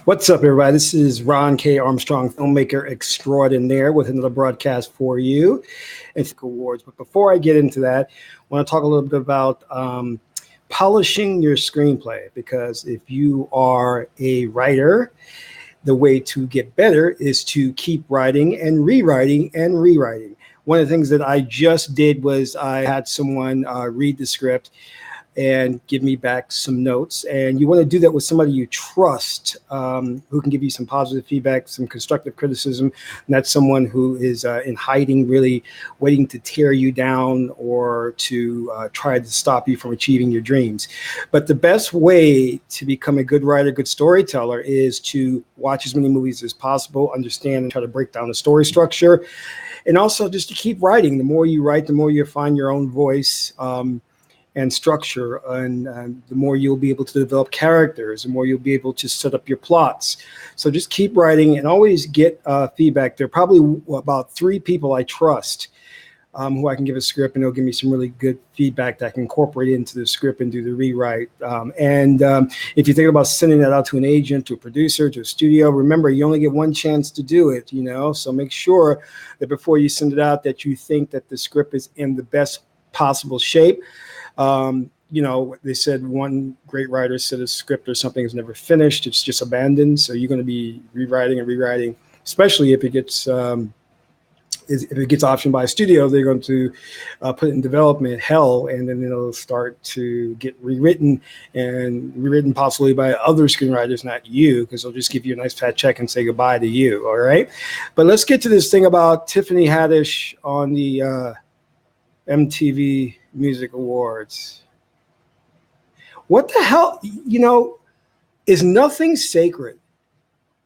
What's up, everybody? This is Ron K. Armstrong, filmmaker extraordinaire, with another broadcast for you. It's awards. But before I get into that, I want to talk a little bit about polishing your screenplay, because if you are a writer, the way to get better is to keep writing and rewriting and rewriting. One of the things that I just did was I had someone read the script and give me back some notes. And you want to do that with somebody you trust, who can give you some positive feedback, some constructive criticism, not someone who is in hiding, really waiting to tear you down or to try to stop you from achieving your dreams. But the best way to become a good writer, good storyteller, is to watch as many movies as possible, understand and try to break down the story structure, and also just to keep writing. The more you write, the more you find your own voice and structure, and the more you'll be able to develop characters, the more you'll be able to set up your plots. So just keep writing and always get feedback. There are probably about 3 people I trust who I can give a script, and they'll give me some really good feedback that I can incorporate into the script and do the rewrite. If you think about sending that out to an agent, to a producer, to a studio, remember, you only get one chance to do it, so make sure that before you send it out that you think that the script is in the best possible shape. They said one great writer said a script or something is never finished. It's just abandoned. So you're going to be rewriting and rewriting, especially if it gets optioned by a studio. They're going to put it in development hell, and then it'll start to get rewritten possibly by other screenwriters, not you, because they'll just give you a nice fat check and say goodbye to you. All right. But let's get to this thing about Tiffany Haddish on the MTV Music Awards. What the hell, is nothing sacred?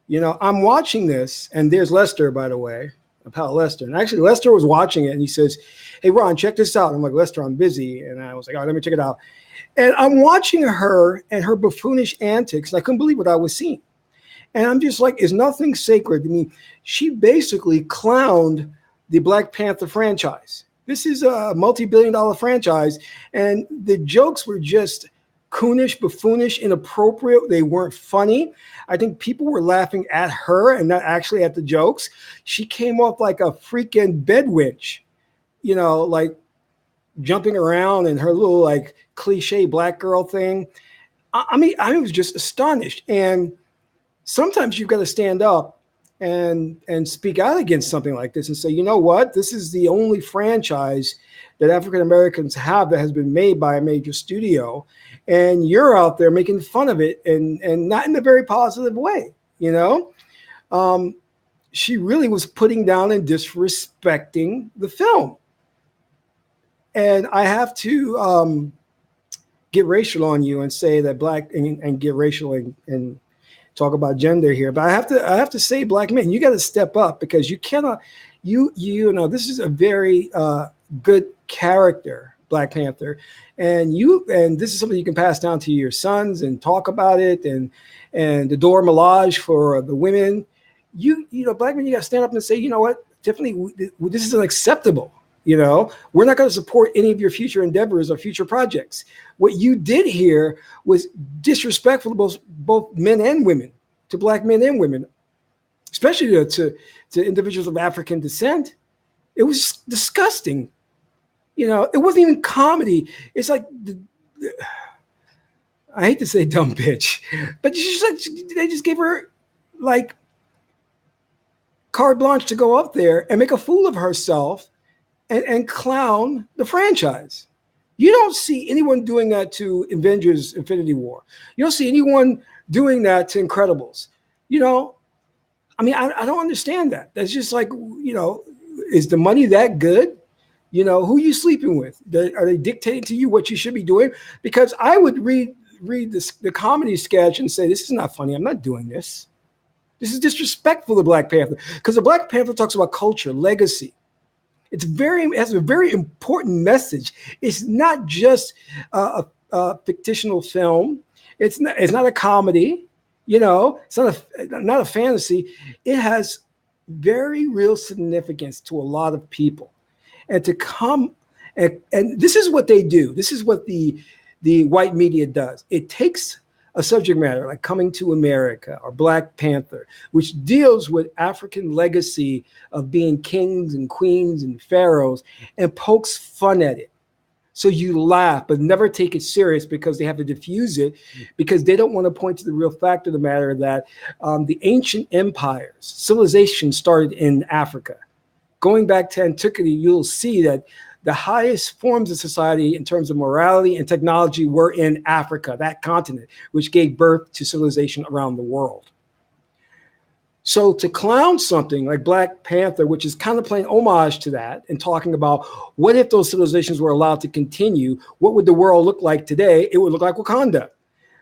I'm watching this, and there's Lester, by the way, my pal Lester. And actually, Lester was watching it, and he says, "Hey, Ron, check this out." And I'm like, "Lester, I'm busy." And I was like, "All right, let me check it out." And I'm watching her and her buffoonish antics, and I couldn't believe what I was seeing. And I'm just like, is nothing sacred? I mean, she basically clowned the Black Panther franchise. This is a multi-billion-dollar franchise, and the jokes were just coonish, buffoonish, inappropriate. They weren't funny. I think people were laughing at her and not actually at the jokes. She came off like a freaking bedwitch, like jumping around and her little like cliche black girl thing. I was just astonished. And sometimes you've got to stand up and speak out against something like this and say, you know what, this is the only franchise that African Americans have that has been made by a major studio, and you're out there making fun of it and not in a very positive way. She really was putting down and disrespecting the film. And I have to get racial on you and say that black and get racial and talk about gender here, but I have to say, black men, you got to step up, because you cannot, this is a very good character, Black Panther, and this is something you can pass down to your sons and talk about it, and the Dora Milaje for the women. Black men, you got to stand up and say, you know what, Tiffany, this is unacceptable. We're not going to support any of your future endeavors or future projects. What you did here was disrespectful to both men and women, to black men and women, especially to individuals of African descent. It was disgusting. It wasn't even comedy. It's like, I hate to say dumb bitch, but they just gave her like carte blanche to go up there and make a fool of herself and clown the franchise. You don't see anyone doing that to Avengers Infinity War. You don't see anyone doing that to Incredibles. I don't understand that. That's just like, is the money that good? Who are you sleeping with? Are they dictating to you what you should be doing? Because I would read the comedy sketch and say, this is not funny. I'm not doing this. This is disrespectful to Black Panther, because the Black Panther talks about culture, legacy. It has a very important message. It's not just a fictional film. It's not a comedy. It's not a fantasy. It has very real significance to a lot of people. And to come and this is what they do. This is what the white media does. It takes a subject matter like Coming to America or Black Panther, which deals with African legacy of being kings and queens and pharaohs and pokes fun at it. So you laugh, but never take it serious because they have to diffuse it because they don't want to point to the real fact of the matter that the ancient empires, civilization started in Africa. Going back to antiquity, you'll see that the highest forms of society in terms of morality and technology were in Africa, that continent, which gave birth to civilization around the world. So to clown something like Black Panther, which is kind of playing homage to that and talking about what if those civilizations were allowed to continue, what would the world look like today? It would look like Wakanda.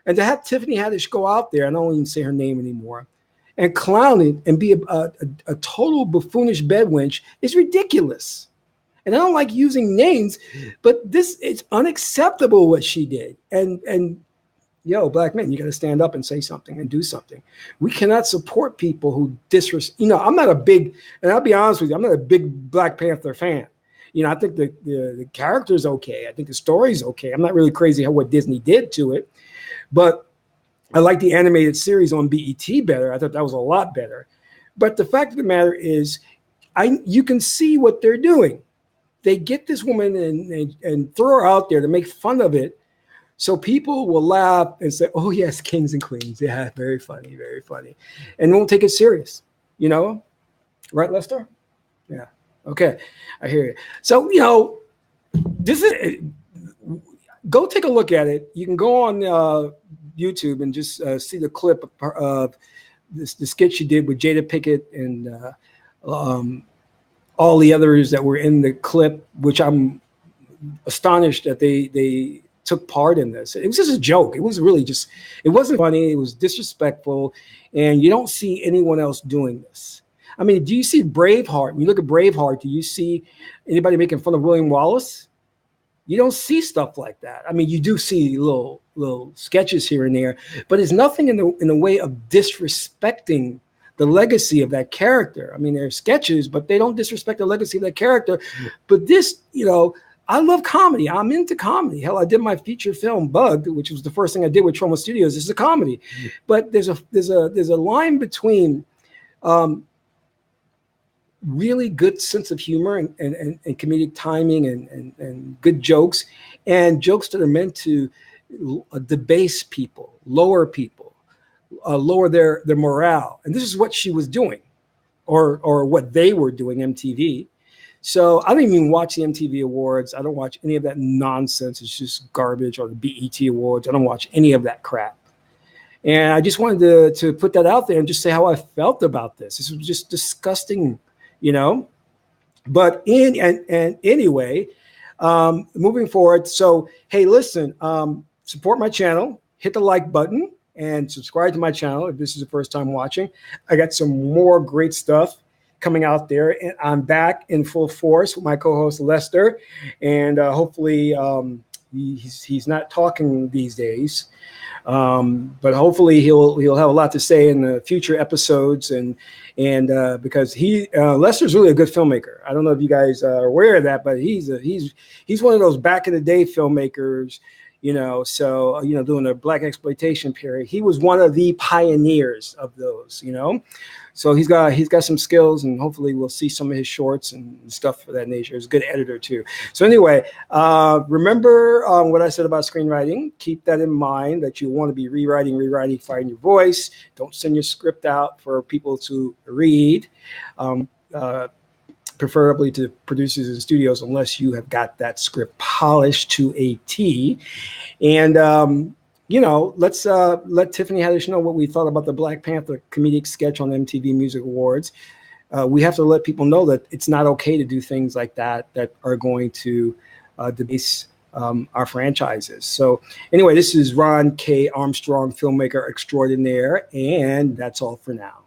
And to have Tiffany Haddish go out there, I don't even say her name anymore, and clown it and be a total buffoonish bedwench is ridiculous. And I don't like using names, but this is unacceptable what she did. And yo, black men, you got to stand up and say something and do something. We cannot support people who disrespect. You know, I'm not a big, and I'll be honest with you, I'm not a big Black Panther fan. You know, I think the character's okay. I think the story's okay. I'm not really crazy how what Disney did to it, but I like the animated series on BET better. I thought that was a lot better. But the fact of the matter is, you can see what they're doing. They get this woman and throw her out there to make fun of it. So people will laugh and say, oh, yes, kings and queens. Yeah, very funny, very funny. And won't take it serious, you know? Right, Lester? Yeah. Okay. I hear you. So, you know, this is, go take a look at it. You can go on YouTube and just see the clip of the skit she did with Jada Pinkett and all the others that were in the clip, which I'm astonished that they took part in this. It was just a joke. It was really just, it wasn't funny. It was disrespectful. And you don't see anyone else doing this. I mean, do you see Braveheart? When you look at Braveheart, do you see anybody making fun of William Wallace? You don't see stuff like that. I mean, you do see little sketches here and there, but it's nothing in the way of disrespecting the legacy of that character. I mean, they're sketches, but they don't disrespect the legacy of that character. But this, you know, I love comedy. I'm into comedy. Hell, I did my feature film Bugged, which was the first thing I did with Trauma Studios. This is a comedy, but there's a line between really good sense of humor and comedic timing and good jokes, and jokes that are meant to debase people, lower people, lower their morale. And this is what she was doing, or what they were doing, MTV. So I don't even watch the MTV Awards. I don't watch any of that nonsense. It's just garbage, or the BET Awards. I don't watch any of that crap. And I just wanted to put that out there and just say how I felt about this. This was just disgusting, you know. But anyway, moving forward. So hey, listen, support my channel, hit the like button, and subscribe to my channel if this is the first time watching. I got some more great stuff coming out there, and I'm back in full force with my co-host Lester, and hopefully he's not talking these days, but hopefully he'll have a lot to say in the future episodes, and because Lester's really a good filmmaker. I don't know if you guys are aware of that, but he's one of those back in the day filmmakers, you know. So you know, during the Black exploitation period, he was one of the pioneers of those, you know. So he's got some skills, and hopefully we'll see some of his shorts and stuff of that nature. He's a good editor too. So anyway, remember what I said about screenwriting. Keep that in mind, that you want to be rewriting, finding your voice. Don't send your script out for people to read, preferably to producers and studios, unless you have got that script polished to a T. And you know, let's let Tiffany Haddish know what we thought about the Black Panther comedic sketch on MTV Music Awards. We have to let people know that it's not okay to do things like that are going to debase our franchises. So anyway, this is Ron K. Armstrong, filmmaker extraordinaire, and that's all for now.